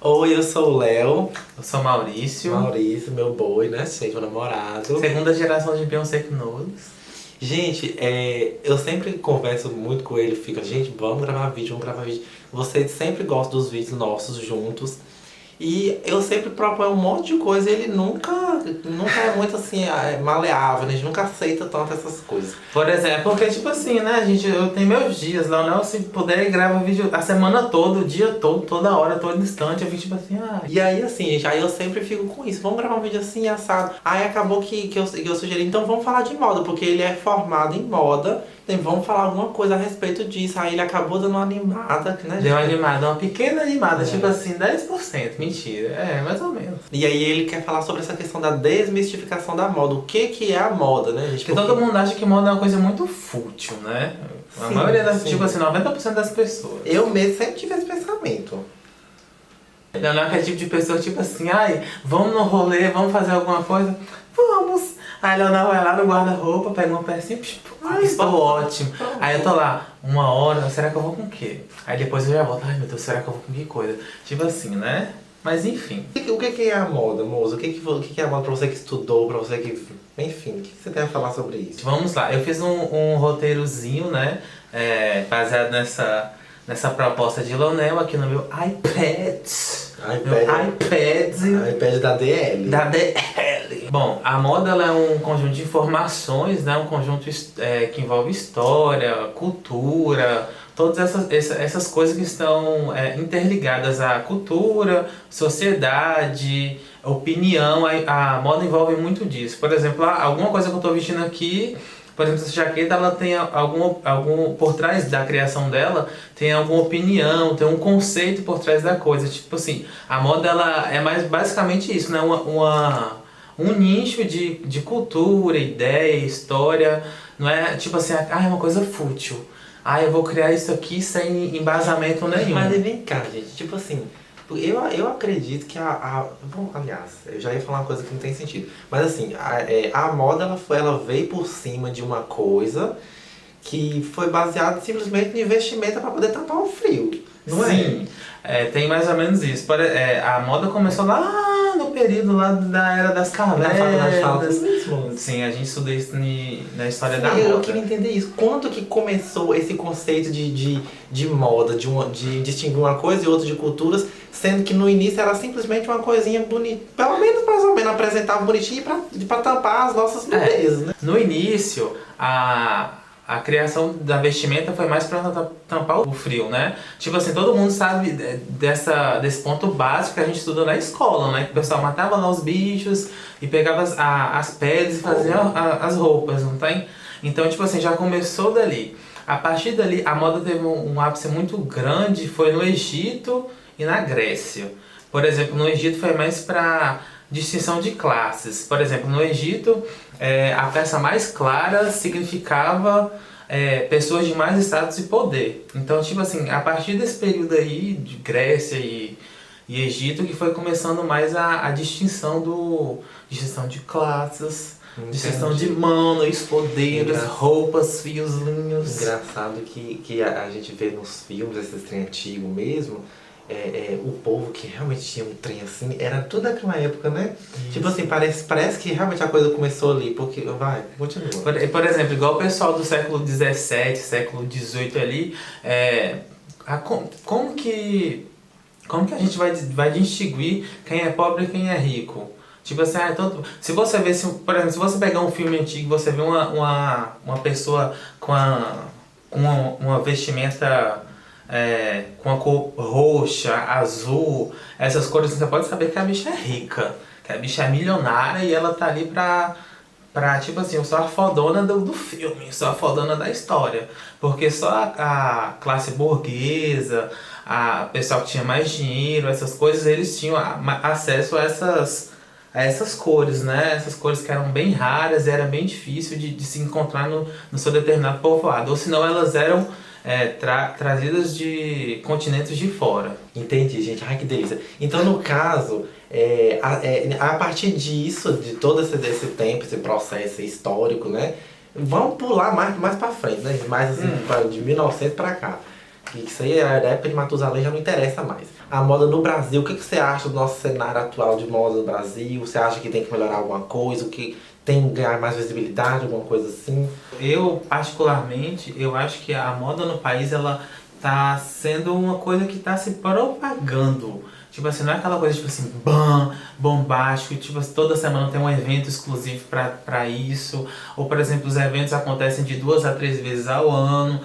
Oi, eu sou o Léo. Eu sou Maurício, Maurício, meu boi, né? Gente, meu namorado. segunda geração de Beyoncé Knowles. Gente, eu sempre converso muito com ele, fica, gente, vamos gravar vídeo, vamos gravar vídeo. Vocês sempre gostam dos vídeos nossos juntos. E eu sempre proponho um monte de coisa e ele nunca é muito assim, maleável, né? A gente nunca aceita tanto essas coisas. Por exemplo, porque tipo assim, né, gente, eu tenho meus dias, Leonel, se puder, grava vídeo a semana toda, o dia todo, toda hora, todo instante, eu fico tipo assim, E aí, assim, gente, aí eu sempre fico com isso. Vamos gravar um vídeo assim, assado. Aí acabou que eu sugeri, então vamos falar de moda, porque ele é formado em moda. Então vamos falar alguma coisa a respeito disso. Aí ele acabou dando uma animada, né, deu uma gente? animada, uma pequena animada, É. tipo assim, 10%, mentira, mais ou menos. E aí ele quer falar sobre essa questão da desmistificação da moda. O que é a moda, né, gente? Porque todo mundo acha que moda é uma coisa muito fútil, né? A Sim, maioria das, sim. tipo assim, 90% das pessoas. Eu mesmo sempre tive esse pensamento. Leonel é aquele tipo de pessoa, tipo assim, ai, vamos no rolê, vamos fazer alguma coisa? Vamos! Aí Leonel vai lá no guarda-roupa, pega uma pecinha, ai, estou ótimo. Aí eu tô lá, 1 hora, será que eu vou com o quê? Aí depois eu já volto, ai meu Deus, será que eu vou com que coisa? Tipo assim, né? Mas enfim. O que é a moda, moça? O que é a moda pra você que estudou, pra você que... Enfim, o que você tem a falar sobre isso? Vamos lá, eu fiz um roteirozinho, né? Baseado nessa proposta de Leonel aqui no meu iPad. Meu iPad. iPad da DL. Da DL. Bom, a moda ela é um conjunto de informações, né? Um conjunto que envolve história, cultura, todas essas coisas que estão interligadas à cultura, sociedade, opinião. A moda envolve muito disso. Por exemplo, alguma coisa que eu estou vestindo aqui, por exemplo, essa jaqueta, ela tem algum por trás da criação dela, tem alguma opinião, tem um conceito por trás da coisa. Tipo assim, a moda ela é mais basicamente isso, né? Um nicho de cultura, ideia, história. Não é tipo assim, é uma coisa fútil. Eu vou criar isso aqui sem embasamento nenhum. Mas vem cá, gente, tipo assim, eu acredito que bom, aliás, eu já ia falar uma coisa que não tem sentido. Mas assim, a moda ela veio por cima de uma coisa que foi baseada simplesmente no investimento para poder tapar o frio. Não é? Sim, tem mais ou menos isso. A moda começou lá no período lá da Era das Cavernas. Sim, a gente estudou isso na história da moda. Eu queria entender isso. Quando que começou esse conceito de moda, de distinguir uma coisa e outra de culturas, sendo que no início era simplesmente uma coisinha bonita, pelo menos mais ou menos apresentava bonitinho pra tampar as nossas belezas, né? No início, a criação da vestimenta foi mais para tampar o frio, né? Tipo assim, todo mundo sabe desse ponto básico que a gente estudou na escola, né? Que o pessoal matava lá os bichos e pegava as peles e fazia as roupas, não tem? Então, tipo assim, já começou dali. A partir dali, a moda teve um ápice muito grande, foi no Egito e na Grécia. Por exemplo, no Egito foi mais para distinção de classes. Por exemplo, no Egito, a peça mais clara significava pessoas de mais status e poder. Então, tipo assim, a partir desse período aí de Grécia e Egito que foi começando mais a distinção de classes, distinção de manos, poderes, roupas, fios, linhos. Engraçado que a gente vê nos filmes, esses trem antigos mesmo, o povo que realmente tinha um trem assim, era tudo daquela época, né? Isso. Tipo assim, parece que realmente a coisa começou ali, porque, continua. Por exemplo, igual o pessoal do século XVII, século XVIII ali, como que a gente vai distinguir quem é pobre e quem é rico? Tipo assim, se você ver, por exemplo, se você pegar um filme antigo, você vê uma pessoa com uma vestimenta com a cor roxa, azul, essas cores, você pode saber que a bicha é rica, que a bicha é milionária e ela tá ali pra tipo assim, eu sou a fodona do filme, sou a fodona da história. Porque só a classe burguesa, a pessoal que tinha mais dinheiro, essas coisas, eles tinham acesso a essas cores, né? Essas cores que eram bem raras e era bem difícil de se encontrar no seu determinado povoado. Ou senão elas eram trazidas de continentes de fora. Entendi, gente. Ai, que delícia. Então, no caso, a partir disso, de todo esse tempo, esse processo histórico, né? Vamos pular mais pra frente, né? Mais assim, de 1900 pra cá. que isso aí, a época de Matusalém já não interessa mais. A moda no Brasil, o que você acha do nosso cenário atual de moda no Brasil? Você acha que tem que melhorar alguma coisa? O que tem que ganhar mais visibilidade, alguma coisa assim? Eu, particularmente, eu acho que a moda no país, ela tá sendo uma coisa que tá se propagando. Tipo assim, não é aquela coisa, tipo assim, bombástico, tipo assim, toda semana tem um evento exclusivo pra isso. Ou, por exemplo, os eventos acontecem de 2 a 3 vezes ao ano.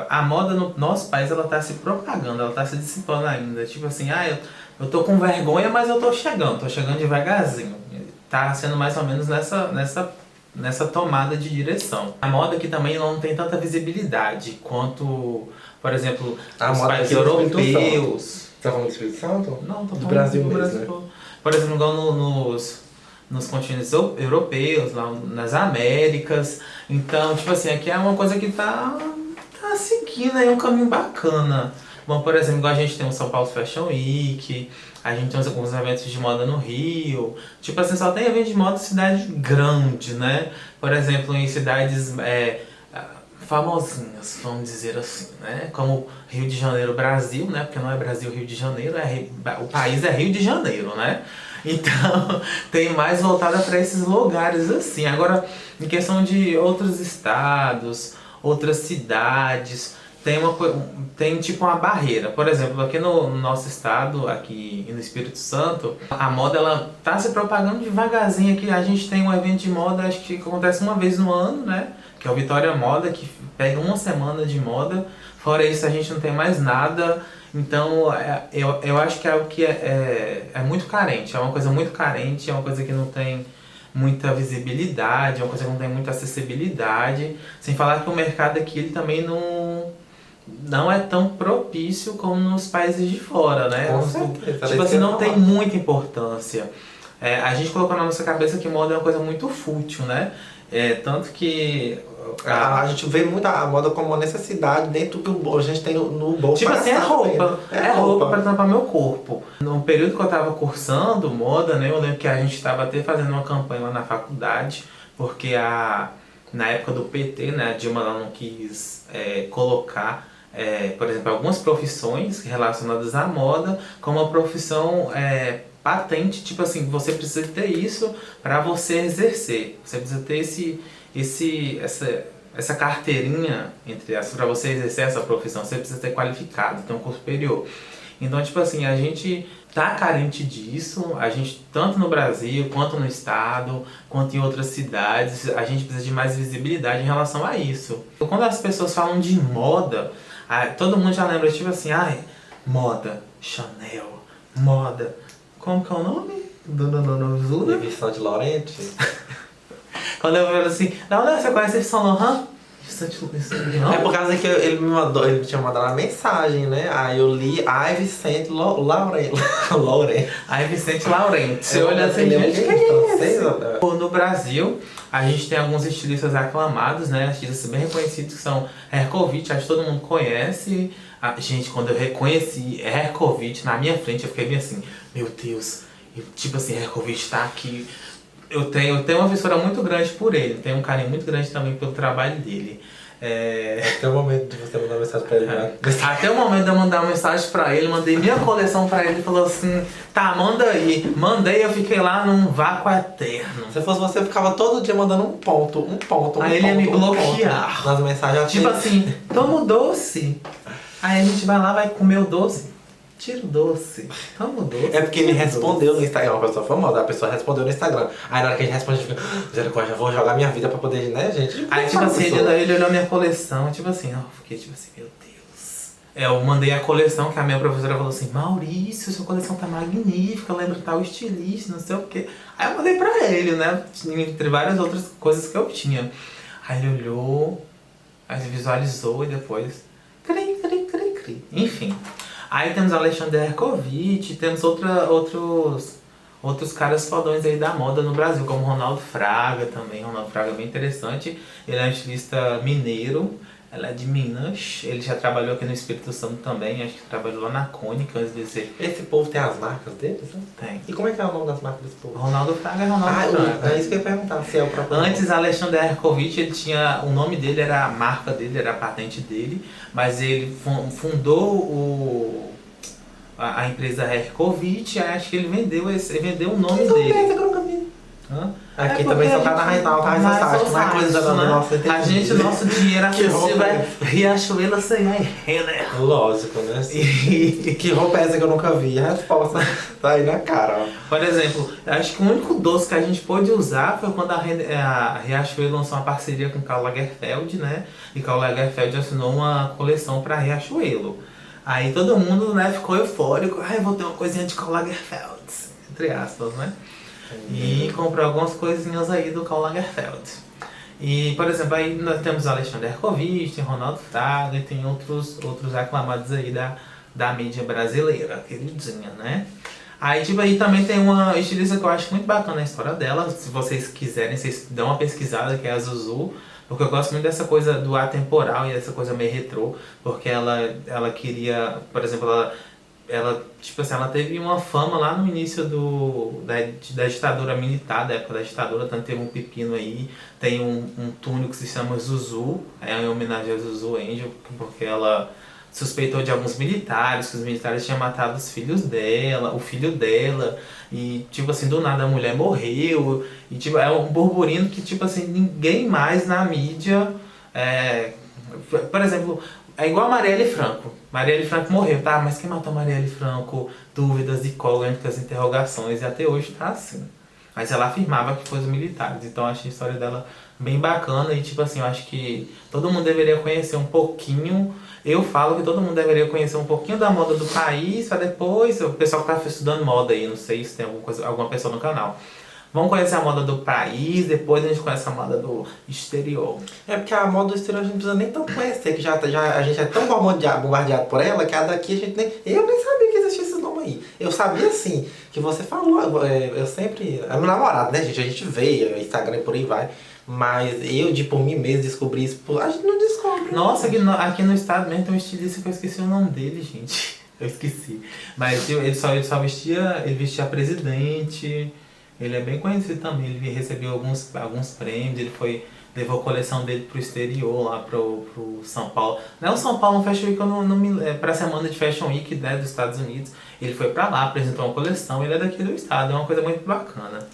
A moda no nosso país, ela tá se propagando, ela tá se dissipando ainda. Tipo assim, eu tô com vergonha, mas eu tô chegando devagarzinho. Tá sendo mais ou menos nessa tomada de direção. A moda aqui também não tem tanta visibilidade quanto, por exemplo, A os moda países aqui no Espírito europeus. Você tá falando do Espírito Santo? Não, tô Do falando Brasil do mesmo, Brasil né? todo. Por exemplo, igual nos continentes europeus, lá nas Américas. Então, tipo assim, aqui é uma coisa que tá seguindo aí um caminho bacana. Bom, por exemplo, igual a gente tem o São Paulo Fashion Week, a gente tem alguns eventos de moda no Rio. Tipo assim, só tem evento de moda em cidade grande, né? Por exemplo, em cidades famosinhas, vamos dizer assim, né? Como Rio de Janeiro, Brasil, né? Porque não é Brasil, Rio de Janeiro, o país é Rio de Janeiro, né? Então, tem mais voltada para esses lugares assim. Agora, em questão de outros estados, outras cidades, tem tipo uma barreira. Por exemplo, aqui no nosso estado, aqui no Espírito Santo, a moda ela tá se propagando devagarzinho aqui. A gente tem um evento de moda, acho que acontece uma vez no ano, né? Que é o Vitória Moda, que pega uma semana de moda. Fora isso, a gente não tem mais nada. Então, eu acho que é algo que é muito carente. É uma coisa muito carente, é uma coisa que não tem muita visibilidade, é uma coisa que não tem muita acessibilidade. Sem falar que o mercado aqui ele também não é tão propício como nos países de fora, né? Com certeza. Tipo assim, não tem muita importância. A gente colocou na nossa cabeça que moda é uma coisa muito fútil, né? Tanto que A gente vê muito a moda como uma necessidade dentro do que a gente tem no bolso. tipo assim, é roupa. Também, né? É roupa pra tampar meu corpo. No período que eu tava cursando moda, né? Eu lembro que a gente tava até fazendo uma campanha lá na faculdade, porque na época do PT, né? A Dilma ela não quis colocar, por exemplo, algumas profissões relacionadas à moda como uma profissão patente. Tipo assim, você precisa ter isso para você exercer. Você precisa ter essa carteirinha, entre essas, para você exercer essa profissão, você precisa ter qualificado, ter um curso superior. Então, tipo assim, a gente tá carente disso, a gente, tanto no Brasil, quanto no estado, quanto em outras cidades, a gente precisa de mais visibilidade em relação a isso. Quando as pessoas falam de moda, todo mundo já lembra, tipo assim, moda, Chanel, moda, como que é o nome? Dona Zura? Yves Saint Laurent. Quando eu falo assim, não, você conhece Yves Saint Laurent? É por causa que ele tinha mandado uma mensagem, né? Aí eu li Yves Saint Laurent. Yves Saint Laurent. Você olha assim, gente, que é isso? No Brasil, a gente tem alguns estilistas aclamados, né? Estilistas bem reconhecidos que são Herkovich, acho que todo mundo conhece. Gente, quando eu reconheci Herkovich na minha frente, eu fiquei bem assim, meu Deus, tipo assim, Herkovich tá aqui. Eu tenho uma fissura muito grande por ele, tenho um carinho muito grande também pelo trabalho dele. Até o momento de você mandar mensagem pra ele, né? Até o momento de eu mandar uma mensagem pra ele, mandei minha coleção pra ele e falou assim, tá, manda aí. Mandei, eu fiquei lá num vácuo eterno. Se fosse você, ficava todo dia mandando um ponto. Aí ele ia me bloquear. Nas mensagens tipo assim, toma o doce. Aí a gente vai lá, vai comer o doce. Tira o doce. Toma o doce. É porque ele respondeu no Instagram, uma pessoa famosa, a pessoa respondeu no Instagram. Aí na hora que a gente responde, a gente fica, misericórdia, vou jogar minha vida pra poder, né, gente? Aí tipo assim, ele olhou minha coleção, tipo assim, eu fiquei tipo assim, meu Deus. Eu mandei a coleção que a minha professora falou assim, Maurício, sua coleção tá magnífica, lembra tal estilista, não sei o quê. Aí eu mandei pra ele, né, entre várias outras coisas que eu tinha. Aí ele olhou, aí visualizou e depois, cri. Enfim. Aí temos Alexander Herkovich, temos outros caras fodões aí da moda no Brasil, como Ronaldo Fraga também. Ronaldo Fraga é bem interessante. Ele é um estilista mineiro, Ela é de Minas. Ele já trabalhou aqui no Espírito Santo também. Acho que trabalhou lá na Cônica antes de ser. Esse povo tem as marcas deles, né? Tem. E como é que é o nome das marcas desse povo? Ronaldo Fraga é Ronaldo Fraga. É isso que eu ia perguntar, se é o próprio nome. Antes, Alexandre Herkovich, ele tinha, o nome dele era a marca dele, era a patente dele, mas ele fundou a empresa Herkovich, aí acho que ele vendeu o nome Que dele. que eu nunca vi. Hã? Aqui É também só porque tá na a gente- Reinaldo, tá na Society, não é coisa da né? nossa A gente, nosso dinheiro Que roupa acessível é é Riachuelo sem né? Lógico, né? E, Que roupa é essa que eu nunca vi? A resposta tá aí na cara, ó. por exemplo, acho que o único doce que a gente pôde usar foi quando a Riachuelo lançou uma parceria com Karl Lagerfeld, né? E Karl Lagerfeld assinou uma coleção para Riachuelo. Aí todo mundo, né, ficou eufórico. Ai, vou ter uma coisinha de Karl Lagerfeld, entre aspas, né? E comprou algumas coisinhas aí do Karl Lagerfeld. E, por exemplo, aí nós temos Alexandre Herkovich, tem Ronaldo Fraga e tem outros aclamados aí da mídia brasileira, queridinha, né? Aí, tipo, aí também tem uma estilista que eu acho muito bacana a história dela. Se vocês quiserem, vocês dão uma pesquisada, que é a Zuzu. Porque eu gosto muito dessa coisa do atemporal e dessa coisa meio retrô. Porque ela queria, por exemplo, ela, tipo assim, ela teve uma fama lá no início da ditadura militar, da época da ditadura, tanto teve um pepino aí, tem um túnel que se chama Zuzu, é em homenagem a Zuzu Angel, porque ela suspeitou de alguns militares, que os militares tinham matado os filhos dela, o filho dela, e tipo assim, do nada a mulher morreu, e tipo, é um burburinho que tipo assim, ninguém mais na mídia, por exemplo, é igual a Marielle Franco. Marielle Franco morreu, tá? Mas quem matou Marielle Franco? Dúvidas, incógnitas, interrogações, e até hoje tá assim. Mas ela afirmava que foi os militares, então eu achei a história dela bem bacana e tipo assim, eu acho que todo mundo deveria conhecer um pouquinho. Eu falo que todo mundo deveria conhecer um pouquinho da moda do país, pra depois, o pessoal que tá estudando moda aí, não sei se tem alguma pessoa no canal. Vamos conhecer a moda do país, depois a gente conhece a moda do exterior. É porque a moda do exterior a gente não precisa nem tanto conhecer, que já a gente é tão bombardeado por ela que a daqui a gente nem. Eu nem sabia que existia esse nome aí. Eu sabia assim, que você falou, eu sempre. É meu namorado, né, gente? A gente vê, Instagram e por aí vai. Mas eu, por mim mesmo, descobri isso. A gente não descobre. Nossa, aqui no estado mesmo tem um estilista que eu esqueci o nome dele, gente. Eu esqueci. Mas ele só vestia presidente. Ele é bem conhecido também, ele recebeu alguns prêmios, levou a coleção dele pro exterior, lá pro São Paulo. Não é o São Paulo Fashion Week, eu não me pra semana de Fashion Week, né, dos Estados Unidos. Ele foi pra lá, apresentou uma coleção, ele é daqui do estado, é uma coisa muito bacana.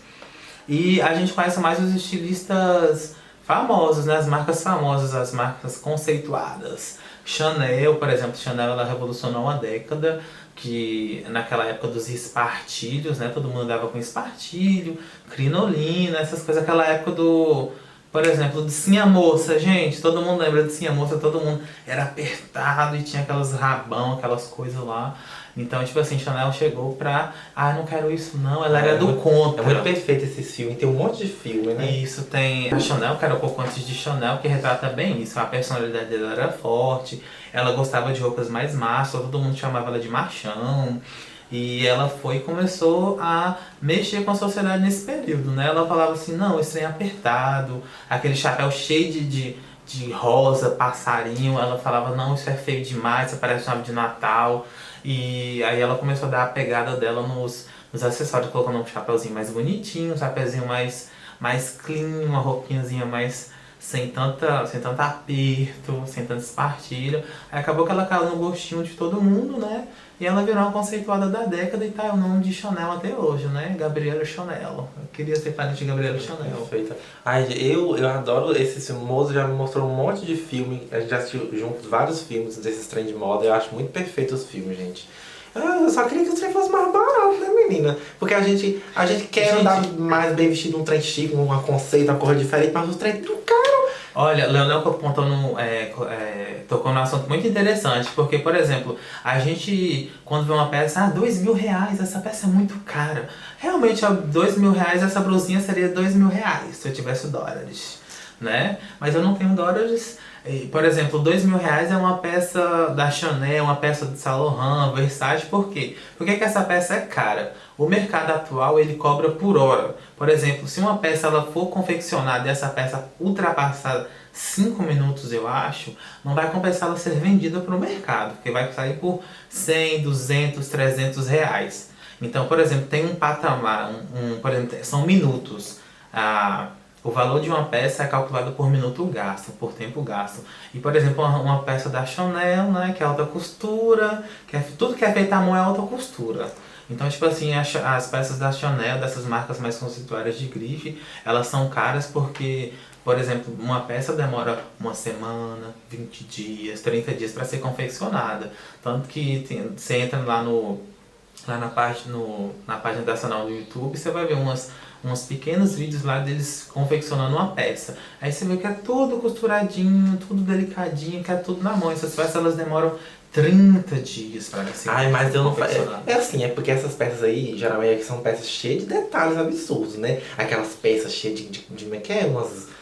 E a gente conhece mais os estilistas famosos, né, as marcas famosas, as marcas conceituadas. Chanel, por exemplo, Chanel ela revolucionou uma década, que naquela época dos espartilhos, né, todo mundo andava com espartilho, crinolina, essas coisas, aquela época por exemplo, de Sim a Moça, gente, todo mundo lembra de Sim a Moça, todo mundo era apertado e tinha aquelas rabão, aquelas coisas lá. Então, tipo assim, Chanel chegou pra, não quero isso não, ela era do contra. É muito perfeito esses filmes, tem um monte de filme, né? Isso, tem a Chanel, que era um pouco antes de Chanel, que retrata bem isso. A personalidade dela era forte, ela gostava de roupas mais massas, todo mundo chamava ela de machão. E ela começou a mexer com a sociedade nesse período, né? Ela falava assim, não, esse trem é apertado, aquele chapéu cheio de rosa, passarinho. Ela falava, não, isso é feio demais, isso parece uma árvore de Natal. E aí ela começou a dar a pegada dela nos acessórios, colocando um chapéuzinho mais bonitinho, um chapéuzinho mais clean, uma roupinhazinha mais sem tanto aperto, sem tanto espartilho. Aí acabou que ela caiu no gostinho de todo mundo, né? E ela virou uma conceituada da década e tá o nome de Chanel até hoje, né? Gabriela Chanel. Eu queria ser parente de Gabriela Chanel. Perfeita. Ai, eu adoro esse filme. O Mozo já me mostrou um monte de filme. A gente já assistiu juntos vários filmes desses trem de moda. Eu acho muito perfeito os filmes, gente. Eu só queria que os trem fossem mais baratos, né, menina? Porque a gente quer andar mais bem vestido, um trem chique, uma conceito, uma cor diferente, mas os trem tão caro. Olha, Leonel tocou num assunto muito interessante, porque, por exemplo, a gente, quando vê uma peça, R$2.000, essa peça é muito cara. Realmente, R$2.000, essa blusinha seria R$2.000, se eu tivesse dólares, né? Mas eu não tenho dólares, Por exemplo, R$ 2.000 é uma peça da Chanel, uma peça de Saint Laurent, Versace, por quê? Por que que essa peça é cara? O mercado atual, ele cobra por hora. Por exemplo, se uma peça ela for confeccionada e essa peça ultrapassar 5 minutos, eu acho, não vai compensar ela ser vendida para o mercado, porque vai sair por 100, 200, R$ 300. Então, por exemplo, tem um patamar, por exemplo, são minutos. O valor de uma peça é calculado por minuto gasto, por tempo gasto. E, por exemplo, uma peça da Chanel, né, que é alta costura, tudo que é feito à mão é alta costura. Então, tipo assim, as peças da Chanel, dessas marcas mais conceituadas de grife, elas são caras porque, por exemplo, uma peça demora uma semana, 20 dias, 30 dias para ser confeccionada. Tanto que você entra lá na página da Sanal do YouTube, você vai ver uns pequenos vídeos lá deles confeccionando uma peça. Aí você vê que é tudo costuradinho, tudo delicadinho, que é tudo na mão. Essas peças elas demoram 30 dias para ser Ai, mas eu não confeccionadas. É assim, é porque essas peças aí, geralmente são peças cheias de detalhes absurdos, né? Aquelas peças cheias de como é que é? Umas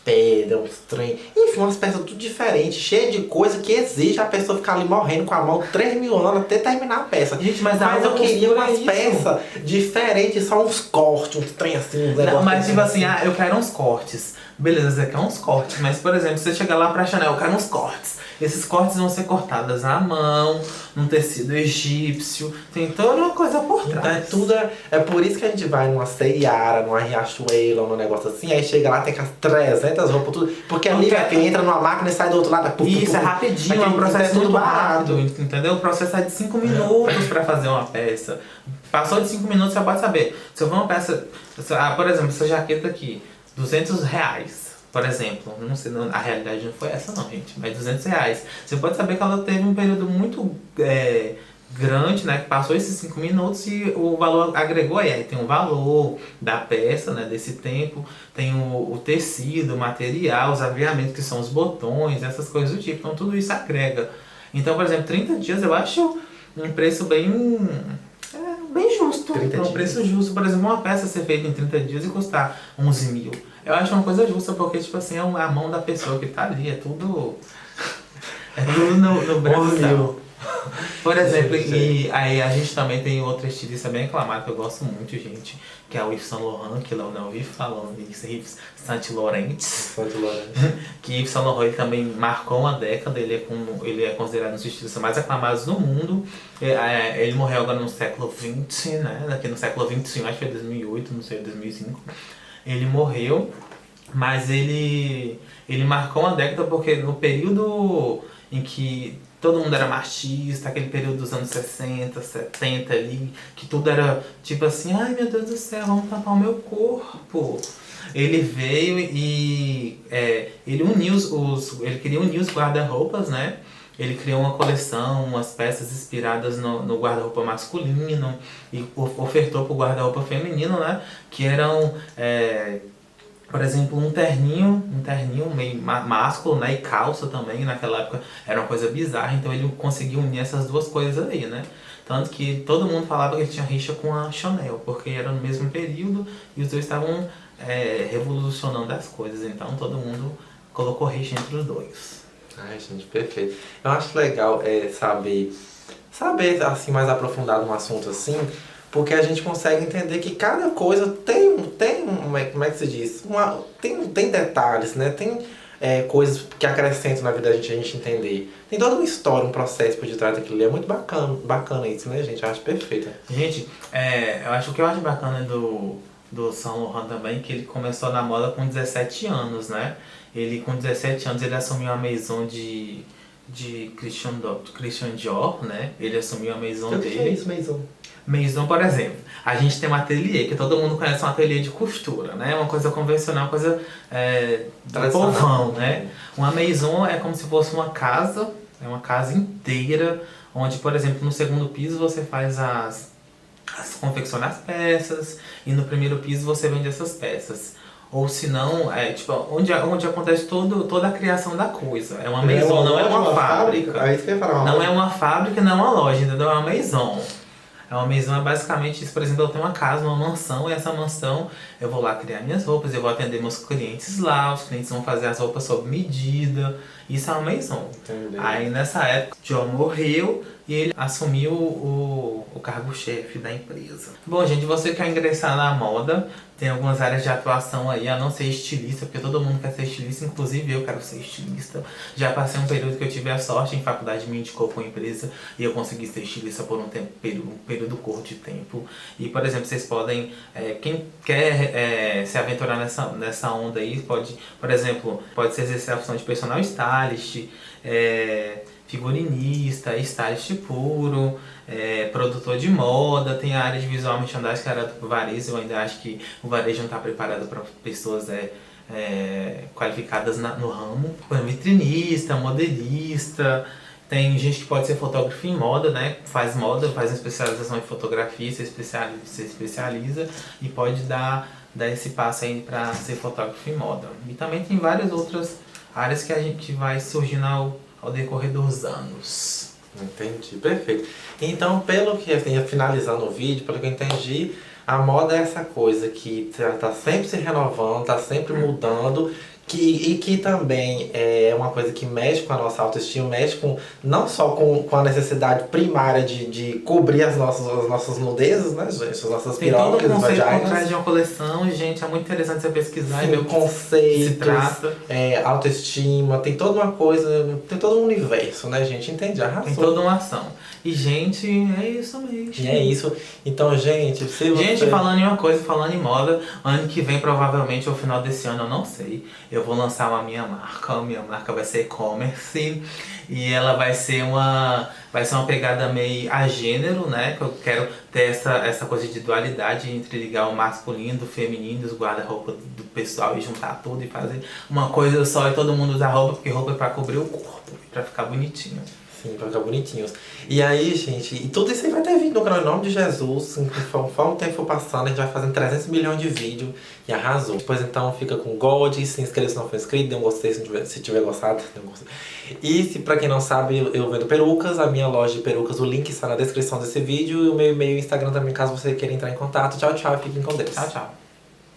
pedras, uns trem. Enfim, umas peças tudo diferentes, cheias de coisa que exige a pessoa ficar ali morrendo com a mão 3.000 anos até terminar a peça. Gente, mas eu queria umas isso. peças diferentes, só uns cortes, uns trem assim, uns Não, mas negócios tipo assim, assim. eu quero uns cortes. Beleza, você quer uns cortes, mas por exemplo, você chega lá pra Chanel, eu quero uns cortes. Esses cortes vão ser cortados à mão, num tecido egípcio, tem toda uma coisa por Então trás. é por isso que a gente vai numa Seara, numa Riachuelo, num negócio assim, aí chega lá, tem aquelas 300 roupas, tudo. Porque ali, minha filha, entra numa máquina e sai do outro lado. Isso, é rapidinho, é um processo muito rápido, entendeu? O processo é de 5 minutos pra fazer uma peça. Passou de 5 minutos, você pode saber. Se eu ver uma peça, por exemplo, essa jaqueta aqui, R$ 200. Por exemplo, não sei, a realidade não foi essa não, gente, mas R$ 200. Você pode saber que ela teve um período muito grande, né, que passou esses 5 minutos e o valor agregou aí tem o valor da peça, né, desse tempo, tem o tecido, o material, os aviamentos que são os botões, essas coisas do tipo, então tudo isso agrega. Então, por exemplo, 30 dias eu acho um preço bem justo. É um preço justo. Por exemplo, uma peça ser feita em 30 dias e custar 11 mil. Eu acho uma coisa justa, porque, tipo assim, é a mão da pessoa que tá ali, é tudo no Brasil. Por exemplo, e aí a gente também tem outra estilista bem aclamada que eu gosto muito, gente, que é o Yves Saint Laurent, que eu não ouvi falando disso, Yves Saint Laurent. Que Yves Saint Laurent ele também marcou uma década, ele é considerado um dos estilistas mais aclamados do mundo. Ele morreu agora no século XX, né? Aqui no século XXI, acho que foi 2008, não sei, 2005. Ele morreu, mas ele marcou uma década porque no período em que todo mundo era machista, aquele período dos anos 60, 70 ali, que tudo era tipo assim, ai meu Deus do céu, vamos tampar o meu corpo. Ele veio e ele queria unir os guarda-roupas, né? Ele criou uma coleção, umas peças inspiradas no guarda-roupa masculino e ofertou para o guarda-roupa feminino, né? Que eram, por exemplo, um terninho meio másculo, né? E calça também, naquela época era uma coisa bizarra, então ele conseguiu unir essas duas coisas aí, né? Tanto que todo mundo falava que ele tinha rixa com a Chanel, porque era no mesmo período e os dois estavam revolucionando as coisas, então todo mundo colocou rixa entre os dois. Ai, gente, perfeito. Eu acho legal saber assim mais aprofundado um assunto assim, porque a gente consegue entender que cada coisa tem como é que se diz? Tem detalhes, né? Tem coisas que acrescentam na vida da gente, a gente entender. Tem toda uma história, um processo por detrás daquilo ali. É muito bacana isso, né, gente? Eu acho perfeito. Gente, o que eu acho bacana do Saint Laurent também, que ele começou na moda com 17 anos, né? Ele, com 17 anos, ele assumiu a maison de Christian Dior, né? Ele assumiu a maison dele. O que é isso, maison? Maison, por exemplo, a gente tem um ateliê, que todo mundo conhece um ateliê de costura, né? Uma coisa convencional, uma coisa do povão, né? Uma maison é como se fosse uma casa, é uma casa inteira, onde, por exemplo, no segundo piso você faz confecciona as peças, e no primeiro piso você vende essas peças. Ou se não, tipo, onde acontece toda a criação da coisa. É uma maison, não é uma fábrica. Aí você quer falar não é uma fábrica, não é uma loja, entendeu? É uma maison. uma maison é basicamente isso. Por exemplo, eu tenho uma casa, uma mansão, e essa mansão eu vou lá criar minhas roupas, eu vou atender meus clientes lá, os clientes vão fazer as roupas sob medida. Isso é uma maison. Entendi. Aí nessa época, John morreu e ele assumiu o cargo-chefe da empresa. Bom, gente, você quer ingressar na moda, tem algumas áreas de atuação aí, a não ser estilista, porque todo mundo quer ser estilista, inclusive eu quero ser estilista. Já passei um período que eu tive a sorte, em faculdade me indicou para uma empresa e eu consegui ser estilista por um período curto de tempo. E, por exemplo, vocês podem, quem quer se aventurar nessa onda aí, pode, por exemplo, pode se exercer a função de personal stylist, figurinista, stylist puro, produtor de moda, tem a área de visual merchandising que era do varejo. Eu ainda acho que o varejo não está preparado para pessoas qualificadas no ramo. Vitrinista, modelista, tem gente que pode ser fotógrafo em moda, né? Faz moda, faz uma especialização em fotografia, se especializa e pode dar esse passo aí para ser fotógrafo em moda. E também tem várias outras áreas que a gente vai surgindo ao decorrer dos anos. Entendi, perfeito. Então, pelo que assim, finalizando o vídeo, pelo que eu entendi, a moda é essa coisa que tá sempre se renovando, tá sempre mudando, e que também é uma coisa que mexe com a nossa autoestima, mexe não só com a necessidade primária de cobrir as nossas nudezes, né, gente? As nossas Tem todo pirocas, um conceito por vaginas. trás de uma coleção, gente, é muito interessante você pesquisar e ver o que Conceitos, se trata. autoestima, tem toda uma coisa, tem todo um universo, né, gente? Entende? Arrasou. Tem toda uma ação. E, gente, é isso mesmo. E é isso. Então, gente, se você... Gente, falando em uma coisa, falando em moda, ano que vem, provavelmente, ao final desse ano, eu não sei, eu vou lançar a minha marca. A minha marca vai ser e-commerce e ela vai ser uma pegada meio a gênero, né? Que eu quero ter essa coisa de dualidade entre ligar o masculino, do feminino, os guarda-roupa do pessoal e juntar tudo e fazer uma coisa só e todo mundo usar roupa, porque roupa é pra cobrir o corpo, pra ficar bonitinho. Sim, pra ficar bonitinhos. E aí, gente, e tudo isso aí vai ter vídeo no canal, em nome de Jesus. Conforme o tempo for passando, a gente vai fazendo 300 milhões de vídeos e arrasou. Depois, então, fica com o Gold, se inscreva se não for inscrito, dê um gostei se tiver gostado. Dê um gostei. E, pra quem não sabe, eu vendo perucas, a minha loja de perucas, o link está na descrição desse vídeo. E o meu e-mail e Instagram também, caso você queira entrar em contato. Tchau, tchau, fiquem com Deus. Tchau, tchau.